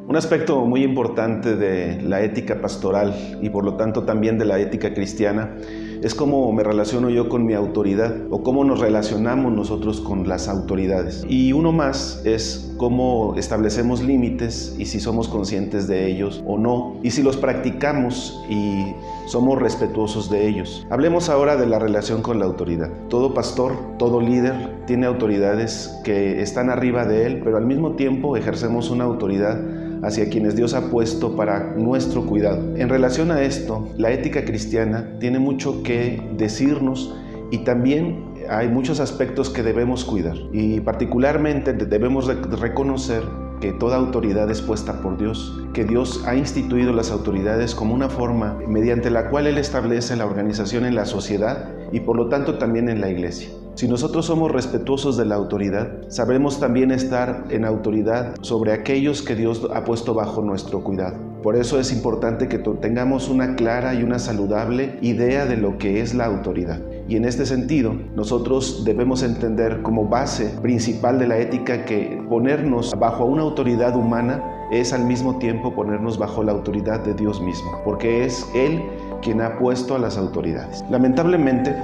Un aspecto muy importante de la ética pastoral y por lo tanto también de la ética cristiana es cómo me relaciono yo con mi autoridad o cómo nos relacionamos nosotros con las autoridades. Y uno más es cómo establecemos límites y si somos conscientes de ellos o no, y si los practicamos y somos respetuosos de ellos. Hablemos ahora de la relación con la autoridad. Todo pastor, todo líder tiene autoridades que están arriba de él, pero al mismo tiempo ejercemos una autoridad hacia quienes Dios ha puesto para nuestro cuidado. En relación a esto, la ética cristiana tiene mucho que decirnos y también hay muchos aspectos que debemos cuidar. Y particularmente debemos reconocer que toda autoridad es puesta por Dios, que Dios ha instituido las autoridades como una forma mediante la cual Él establece la organización en la sociedad y por lo tanto también en la iglesia. Si nosotros somos respetuosos de la autoridad, sabremos también estar en autoridad sobre aquellos que Dios ha puesto bajo nuestro cuidado. Por eso es importante que tengamos una clara y una saludable idea de lo que es la autoridad. Y en este sentido, nosotros debemos entender como base principal de la ética que ponernos bajo una autoridad humana es al mismo tiempo ponernos bajo la autoridad de Dios mismo, porque es Él quien ha puesto a las autoridades. Lamentablemente,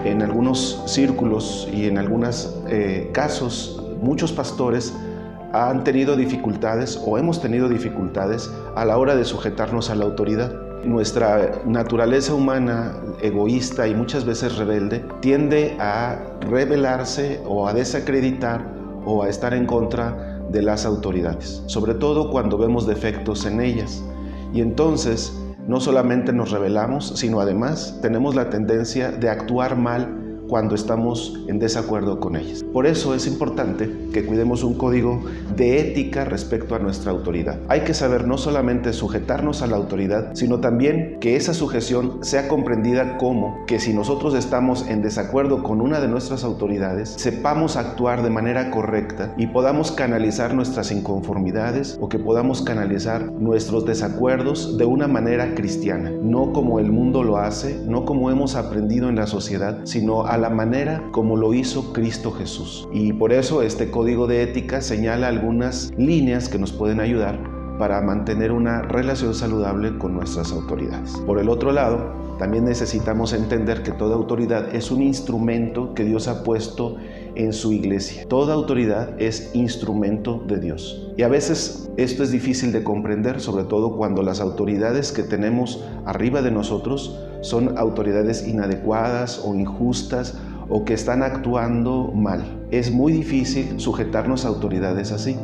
en algunos círculos y en algunos casos, muchos pastores han tenido dificultades o hemos tenido dificultades a la hora de sujetarnos a la autoridad. Nuestra naturaleza humana, egoísta y muchas veces rebelde, tiende a rebelarse o a desacreditar o a estar en contra de las autoridades, sobre todo cuando vemos defectos en ellas. Y entonces, no solamente nos rebelamos, sino además tenemos la tendencia de actuar mal cuando estamos en desacuerdo con ellas. Por eso es importante que cuidemos un código de ética respecto a nuestra autoridad. Hay que saber no solamente sujetarnos a la autoridad, sino también que esa sujeción sea comprendida como que si nosotros estamos en desacuerdo con una de nuestras autoridades, sepamos actuar de manera correcta y podamos canalizar nuestras inconformidades o que podamos canalizar nuestros desacuerdos de una manera cristiana, no como el mundo lo hace, no como hemos aprendido en la sociedad, sino a la manera como lo hizo Cristo Jesús. Y por eso este código de ética señala algunas líneas que nos pueden ayudar para mantener una relación saludable con nuestras autoridades. Por el otro lado, también necesitamos entender que toda autoridad es un instrumento que Dios ha puesto en su iglesia. Toda autoridad es instrumento de Dios. Y a veces esto es difícil de comprender, sobre todo cuando las autoridades que tenemos arriba de nosotros son autoridades inadecuadas o injustas o que están actuando mal. Es muy difícil sujetarnos a autoridades así,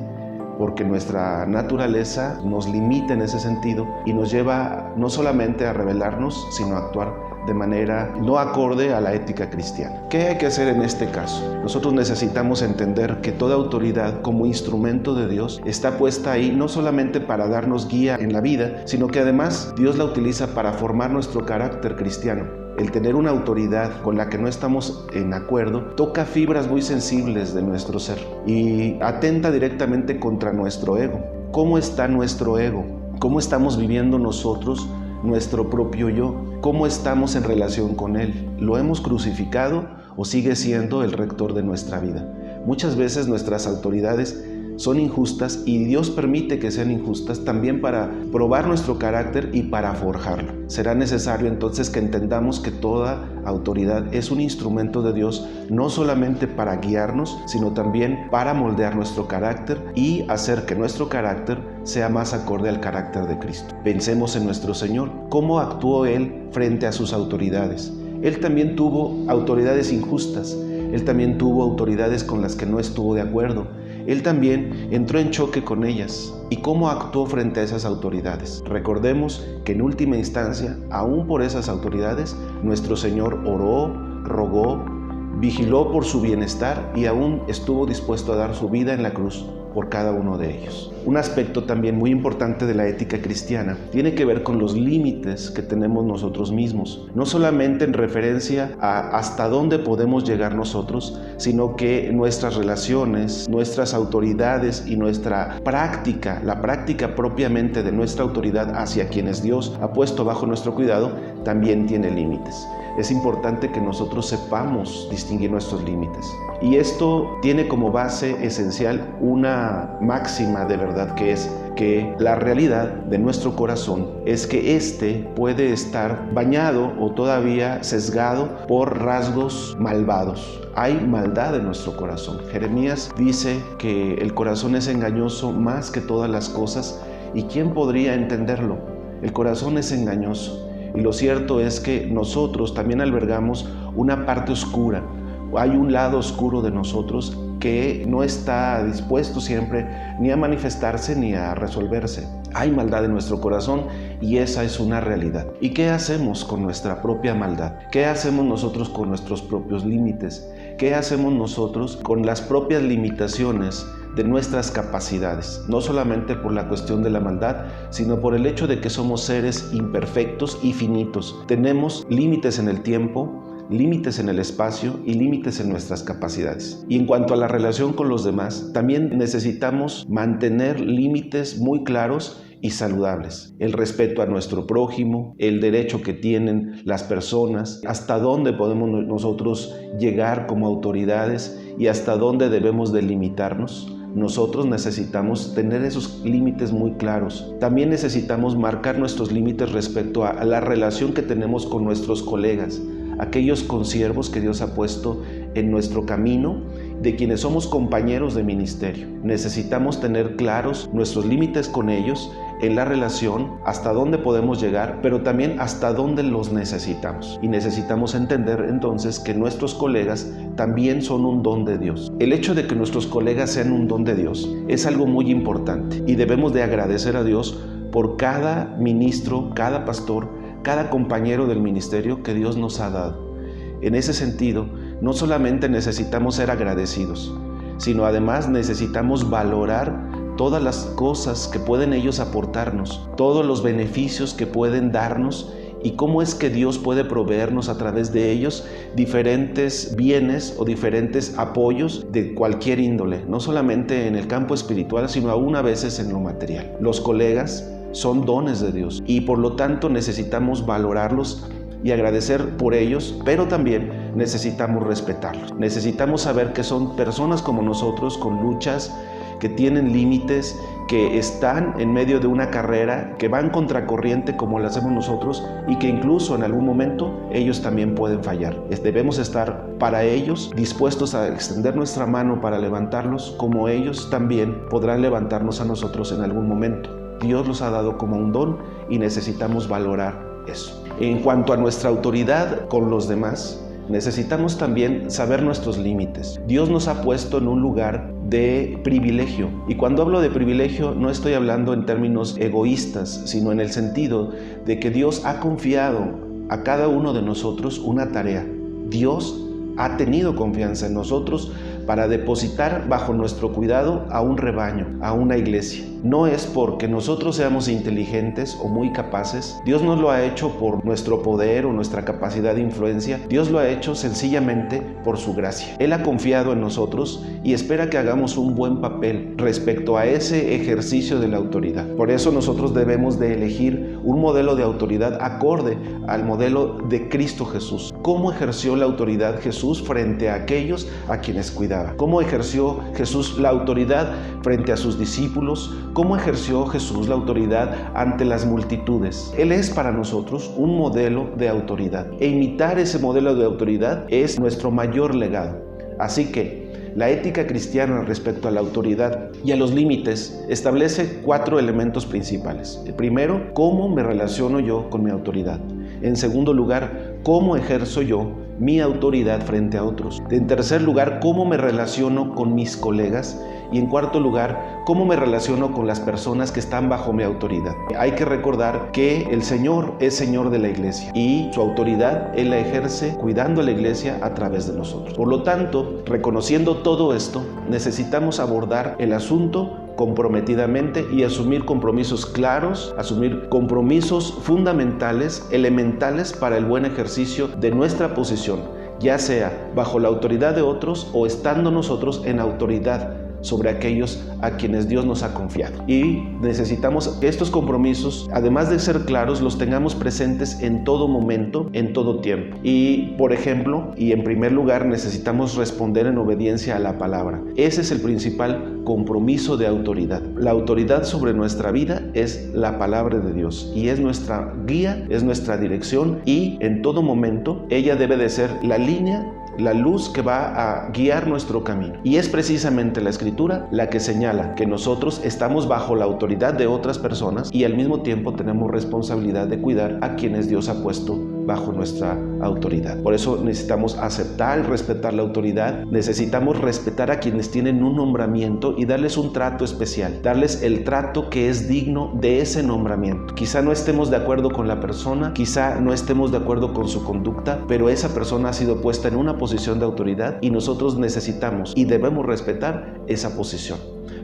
porque nuestra naturaleza nos limita en ese sentido y nos lleva no solamente a rebelarnos, sino a actuar de manera no acorde a la ética cristiana. ¿Qué hay que hacer en este caso? Nosotros necesitamos entender que toda autoridad como instrumento de Dios está puesta ahí no solamente para darnos guía en la vida, sino que además Dios la utiliza para formar nuestro carácter cristiano. El tener una autoridad con la que no estamos en acuerdo toca fibras muy sensibles de nuestro ser y atenta directamente contra nuestro ego. ¿Cómo está nuestro ego? ¿Cómo estamos viviendo nosotros nuestro propio yo? ¿Cómo estamos en relación con él? ¿Lo hemos crucificado o sigue siendo el rector de nuestra vida? Muchas veces nuestras autoridades son injustas y Dios permite que sean injustas también para probar nuestro carácter y para forjarlo. Será necesario entonces que entendamos que toda autoridad es un instrumento de Dios, no solamente para guiarnos, sino también para moldear nuestro carácter y hacer que nuestro carácter sea más acorde al carácter de Cristo. Pensemos en nuestro Señor, cómo actuó Él frente a sus autoridades. Él también tuvo autoridades injustas, Él también tuvo autoridades con las que no estuvo de acuerdo. Él también entró en choque con ellas. ¿Y cómo actuó frente a esas autoridades? Recordemos que en última instancia, aún por esas autoridades, nuestro Señor oró, rogó, vigiló por su bienestar y aún estuvo dispuesto a dar su vida en la cruz por cada uno de ellos. Un aspecto también muy importante de la ética cristiana tiene que ver con los límites que tenemos nosotros mismos, no solamente en referencia a hasta dónde podemos llegar nosotros, sino que nuestras relaciones, nuestras autoridades y nuestra práctica, la práctica propiamente de nuestra autoridad hacia quienes Dios ha puesto bajo nuestro cuidado, también tiene límites. Es importante que nosotros sepamos distinguir nuestros límites. Y esto tiene como base esencial una máxima de verdad, que es que la realidad de nuestro corazón es que éste puede estar bañado o todavía sesgado por rasgos malvados. Hay maldad en nuestro corazón. Jeremías dice que el corazón es engañoso más que todas las cosas, ¿y quién podría entenderlo? El corazón es engañoso, y lo cierto es que nosotros también albergamos una parte oscura. Hay un lado oscuro de nosotros que no está dispuesto siempre ni a manifestarse ni a resolverse. Hay maldad en nuestro corazón y esa es una realidad. ¿Y qué hacemos con nuestra propia maldad? ¿Qué hacemos nosotros con nuestros propios límites? ¿Qué hacemos nosotros con las propias limitaciones de nuestras capacidades? No solamente por la cuestión de la maldad, sino por el hecho de que somos seres imperfectos y finitos. Tenemos límites en el tiempo, límites en el espacio y límites en nuestras capacidades. Y en cuanto a la relación con los demás, también necesitamos mantener límites muy claros y saludables. El respeto a nuestro prójimo, el derecho que tienen las personas, hasta dónde podemos nosotros llegar como autoridades y hasta dónde debemos delimitarnos. Nosotros necesitamos tener esos límites muy claros. También necesitamos marcar nuestros límites respecto a la relación que tenemos con nuestros colegas, aquellos consiervos que Dios ha puesto en nuestro camino, de quienes somos compañeros de ministerio. Necesitamos tener claros nuestros límites con ellos en la relación, hasta dónde podemos llegar, pero también hasta dónde los necesitamos. Y necesitamos entender entonces que nuestros colegas también son un don de Dios. El hecho de que nuestros colegas sean un don de Dios es algo muy importante y debemos de agradecer a Dios por cada ministro, cada pastor, cada compañero del ministerio que Dios nos ha dado. En ese sentido, no solamente necesitamos ser agradecidos, sino además necesitamos valorar todas las cosas que pueden ellos aportarnos, todos los beneficios que pueden darnos y cómo es que Dios puede proveernos a través de ellos diferentes bienes o diferentes apoyos de cualquier índole, no solamente en el campo espiritual, sino aún a veces en lo material. Los colegas son dones de Dios y por lo tanto necesitamos valorarlos y agradecer por ellos, pero también necesitamos respetarlos. Necesitamos saber que son personas como nosotros, con luchas, que tienen límites, que están en medio de una carrera, que van contracorriente como lo hacemos nosotros y que incluso en algún momento ellos también pueden fallar. Debemos estar para ellos dispuestos a extender nuestra mano para levantarlos, como ellos también podrán levantarnos a nosotros en algún momento. Dios los ha dado como un don y necesitamos valorar eso. En cuanto a nuestra autoridad con los demás, necesitamos también saber nuestros límites. Dios nos ha puesto en un lugar de privilegio. Y cuando hablo de privilegio no estoy hablando en términos egoístas, sino en el sentido de que Dios ha confiado a cada uno de nosotros una tarea. Dios ha tenido confianza en nosotros para depositar bajo nuestro cuidado a un rebaño, a una iglesia. No es porque nosotros seamos inteligentes o muy capaces. Dios no lo ha hecho por nuestro poder o nuestra capacidad de influencia. Dios lo ha hecho sencillamente por su gracia. Él ha confiado en nosotros y espera que hagamos un buen papel respecto a ese ejercicio de la autoridad. Por eso nosotros debemos de elegir un modelo de autoridad acorde al modelo de Cristo Jesús. ¿Cómo ejerció la autoridad Jesús frente a aquellos a quienes cuidaba? ¿Cómo ejerció Jesús la autoridad frente a sus discípulos? ¿Cómo ejerció Jesús la autoridad ante las multitudes? Él es para nosotros un modelo de autoridad. E imitar ese modelo de autoridad es nuestro mayor legado. Así que la ética cristiana respecto a la autoridad y a los límites establece 4 elementos principales. El primero, ¿cómo me relaciono yo con mi autoridad? En segundo lugar, ¿cómo ejerzo yo mi autoridad frente a otros? En tercer lugar, ¿cómo me relaciono con mis colegas? Y en cuarto lugar, ¿cómo me relaciono con las personas que están bajo mi autoridad? Hay que recordar que el Señor es Señor de la iglesia y su autoridad Él la ejerce cuidando a la iglesia a través de nosotros. Por lo tanto, reconociendo todo esto, necesitamos abordar el asunto comprometidamente y asumir compromisos claros, asumir compromisos fundamentales, elementales para el buen ejercicio de nuestra posición, ya sea bajo la autoridad de otros o estando nosotros en autoridad sobre aquellos a quienes Dios nos ha confiado. Y necesitamos que estos compromisos, además de ser claros, los tengamos presentes en todo momento, en todo tiempo. Y, por ejemplo, y en primer lugar, necesitamos responder en obediencia a la palabra. Ese es el principal compromiso de autoridad. La autoridad sobre nuestra vida es la palabra de Dios y es nuestra guía, es nuestra dirección, y en todo momento ella debe de ser la línea, la luz que va a guiar nuestro camino. Y es precisamente la Escritura la que señala que nosotros estamos bajo la autoridad de otras personas y al mismo tiempo tenemos responsabilidad de cuidar a quienes Dios ha puesto bajo nuestra autoridad. Por eso necesitamos aceptar y respetar la autoridad, necesitamos respetar a quienes tienen un nombramiento y darles un trato especial, darles el trato que es digno de ese nombramiento. Quizá no estemos de acuerdo con la persona, quizá no estemos de acuerdo con su conducta, pero esa persona ha sido puesta en una posición de autoridad y nosotros necesitamos y debemos respetar esa posición.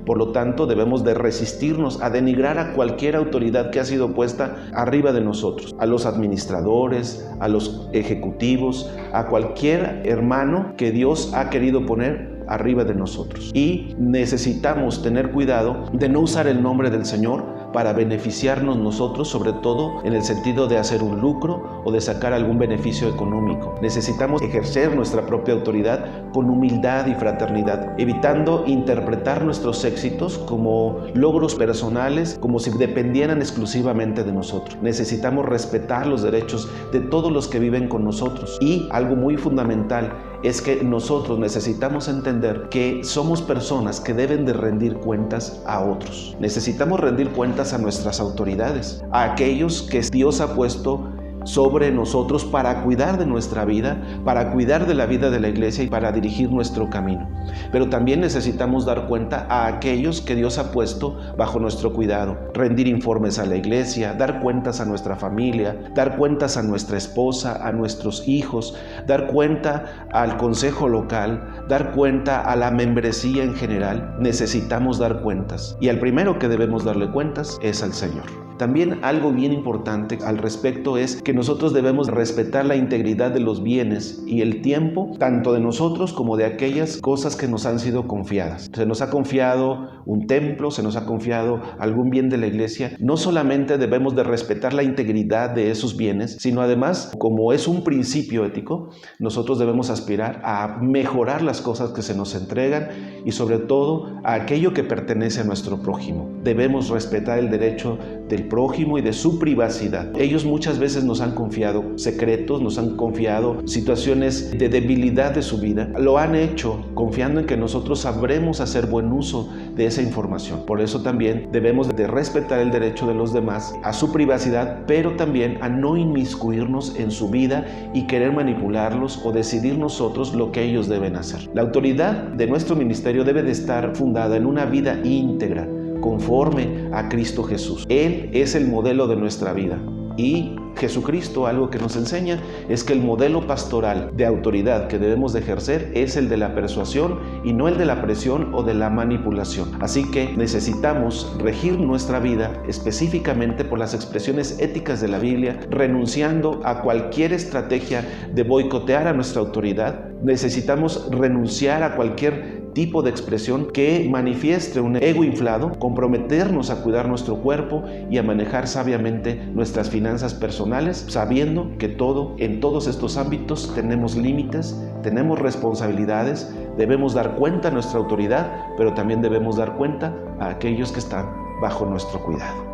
Por lo tanto, debemos de resistirnos a denigrar a cualquier autoridad que ha sido puesta arriba de nosotros, a los administradores, a los ejecutivos, a cualquier hermano que Dios ha querido poner arriba de nosotros. Y necesitamos tener cuidado de no usar el nombre del Señor para beneficiarnos nosotros, sobre todo en el sentido de hacer un lucro o de sacar algún beneficio económico. Necesitamos ejercer nuestra propia autoridad con humildad y fraternidad, evitando interpretar nuestros éxitos como logros personales, como si dependieran exclusivamente de nosotros. Necesitamos respetar los derechos de todos los que viven con nosotros. Y algo muy fundamental es que nosotros necesitamos entender que somos personas que deben de rendir cuentas a otros. Necesitamos rendir cuentas a nuestras autoridades, a aquellos que Dios ha puesto sobre nosotros para cuidar de nuestra vida, para cuidar de la vida de la iglesia y para dirigir nuestro camino. Pero también necesitamos dar cuenta a aquellos que Dios ha puesto bajo nuestro cuidado, rendir informes a la iglesia, dar cuentas a nuestra familia, dar cuentas a nuestra esposa, a nuestros hijos, dar cuenta al consejo local, dar cuenta a la membresía en general. Necesitamos dar cuentas y al primero que debemos darle cuentas es al Señor. También algo bien importante al respecto es que nosotros debemos respetar la integridad de los bienes y el tiempo, tanto de nosotros como de aquellas cosas que nos han sido confiadas. Se nos ha confiado un templo, se nos ha confiado algún bien de la iglesia. No solamente debemos de respetar la integridad de esos bienes, sino además, como es un principio ético, nosotros debemos aspirar a mejorar las cosas que se nos entregan y sobre todo a aquello que pertenece a nuestro prójimo. Debemos respetar el derecho del prójimo y de su privacidad. Ellos muchas veces nos han confiado secretos, nos han confiado situaciones de debilidad de su vida. Lo han hecho confiando en que nosotros sabremos hacer buen uso de esa información. Por eso también debemos de respetar el derecho de los demás a su privacidad, pero también a no inmiscuirnos en su vida y querer manipularlos o decidir nosotros lo que ellos deben hacer. La autoridad de nuestro ministerio debe de estar fundada en una vida íntegra, conforme a Cristo Jesús. Él es el modelo de nuestra vida. Y Jesucristo, algo que nos enseña, es que el modelo pastoral de autoridad que debemos de ejercer es el de la persuasión y no el de la presión o de la manipulación. Así que necesitamos regir nuestra vida específicamente por las expresiones éticas de la Biblia, renunciando a cualquier estrategia de boicotear a nuestra autoridad. Necesitamos renunciar a cualquier tipo de expresión que manifieste un ego inflado, comprometernos a cuidar nuestro cuerpo y a manejar sabiamente nuestras finanzas personales, sabiendo que en todos estos ámbitos tenemos límites, tenemos responsabilidades, debemos dar cuenta a nuestra autoridad, pero también debemos dar cuenta a aquellos que están bajo nuestro cuidado.